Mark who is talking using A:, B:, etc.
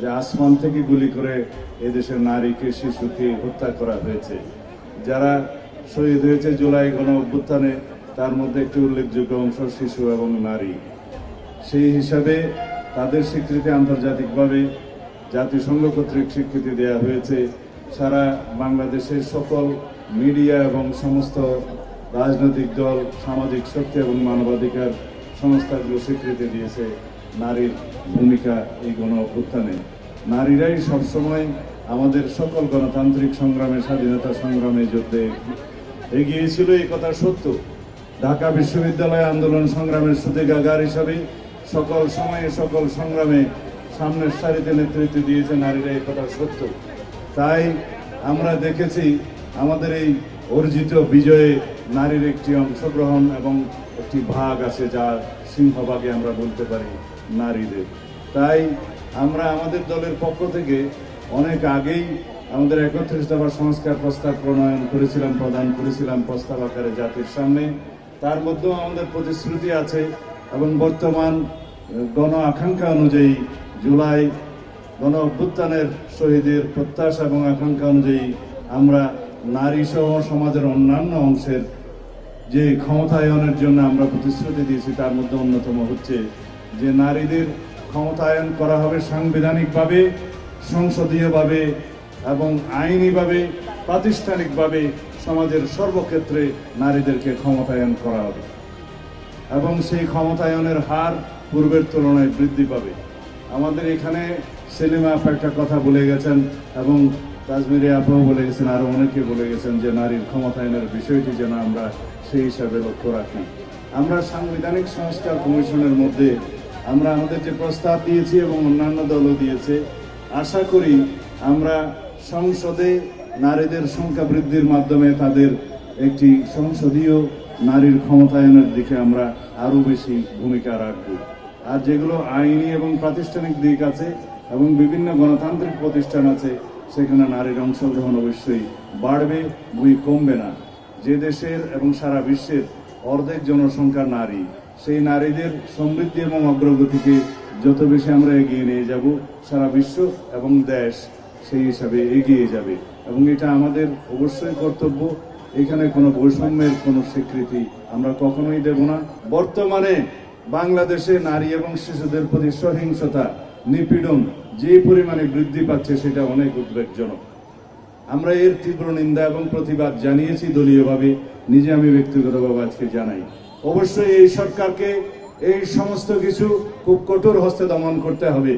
A: যে আসমান থেকে গুলি করে এদেশের নারীকে শিশুকে হত্যা করা হয়েছে। যারা শহীদ হয়েছে জুলাই গণ অভ্যুত্থানে তার মধ্যে একটি উল্লেখযোগ্য অংশ শিশু এবং নারী। সেই হিসাবে তাদের স্বীকৃতি আন্তর্জাতিকভাবে জাতিসংঘ কর্তৃক স্বীকৃতি দেওয়া হয়েছে। সারা বাংলাদেশের সকল মিডিয়া এবং সমস্ত রাজনৈতিক দল, সামাজিক শক্তি এবং মানবাধিকার সংস্থাগুলো স্বীকৃতি দিয়েছে নারীর ভূমিকা এই গণ অভ্যুত্থানে। নারীরাই সবসময় আমাদের সকল গণতান্ত্রিক সংগ্রামে, স্বাধীনতা সংগ্রামে যুদ্ধে এগিয়েছিল, এই কথা সত্য। ঢাকা বিশ্ববিদ্যালয় আন্দোলন সংগ্রামের সূতিকাগার হিসাবে সকল সময়ে সকল সংগ্রামে সামনের সারিতে নেতৃত্ব দিয়েছে নারীরা, এই কথা সত্য। তাই আমরা দেখেছি আমাদের এই অর্জিত বিজয়ে নারীর একটি অংশগ্রহণ এবং একটি ভাগ আছে, যার সিংহভাগে আমরা বলতে পারি নারীদের। তাই আমরা আমাদের দলের পক্ষ থেকে অনেক আগেই আমাদের 31 দফা সংস্কার প্রস্তাব প্রণয়ন করেছিলাম, প্রদান করেছিলাম প্রস্তাব আকারে জাতির সামনে। তার মধ্যেও আমাদের প্রতিশ্রুতি আছে এবং বর্তমান গণ আকাঙ্ক্ষা অনুযায়ী জুলাই গণ অভ্যুত্থানের শহীদের প্রত্যাশা এবং আকাঙ্ক্ষা অনুযায়ী আমরা নারী সহ সমাজের অন্যান্য অংশের যে ক্ষমতায়নের জন্য আমরা প্রতিশ্রুতি দিয়েছি, তার মধ্যে অন্যতম হচ্ছে যে নারীদের ক্ষমতায়ন করা হবে সাংবিধানিকভাবে, সংসদীয়ভাবে এবং আইনিভাবে, প্রাতিষ্ঠানিকভাবে সমাজের সর্বক্ষেত্রে নারীদেরকে ক্ষমতায়ন করা হবে এবং সেই ক্ষমতায়নের হার পূর্বের তুলনায় বৃদ্ধি পাবে। আমাদের এখানে সেলিমা আপা একটা কথা বলে গেছেন এবং তাজমিরি আপাও বলে গেছেন, আরো অনেকে বলে গেছেন যে নারীর ক্ষমতায়নের বিষয়টি যেন আমরা সেই হিসাবে লক্ষ্য রাখি। আমরা সাংবিধানিক সংস্কার কমিশনের মধ্যে আমরা আমাদের যে প্রস্তাব দিয়েছি এবং অন্যান্য দলও দিয়েছে, আশা করি আমরা সংসদে নারীদের সংখ্যা বৃদ্ধির মাধ্যমে তাদের একটি সংসদীয় নারীর ক্ষমতায়নের দিকে আমরা আরো বেশি ভূমিকা রাখব। আর যেগুলো আইনি এবং প্রাতিষ্ঠানিক দিক আছে এবং বিভিন্ন গণতান্ত্রিক প্রতিষ্ঠান আছে, সেখানে নারীর অংশগ্রহণ অবশ্যই বাড়বে, কমবে না। যে দেশের এবং সারা বিশ্বের অর্ধেক জনসংখ্যা নারী, সেই নারীদের সমৃদ্ধি এবং অগ্রগতিকে যত বেশি আমরা এগিয়ে নিয়ে যাব, সারা বিশ্ব এবং দেশ সেই হিসাবে এগিয়ে যাবে এবং এটা আমাদের অবশ্যই কর্তব্য। এখানে কোনো বৈষম্যের কোনো স্বীকৃতি আমরা কখনোই দেব না। বর্তমানে বাংলাদেশে নারী এবং শিশুদের প্রতি সহিংসতা, নিপীড়ন যে পরিমাণে বৃদ্ধি পাচ্ছে, সেটা অনেক উদ্বেগজনক। আমরা এর তীব্র নিন্দা এবং প্রতিবাদ জানিয়েছি দলীয়ভাবে, নিজে আমি ব্যক্তিগতভাবে আজকে জানাই। অবশ্যই এই সরকারকে এই সমস্ত কিছু খুব কঠোর হস্তে দমন করতে হবে।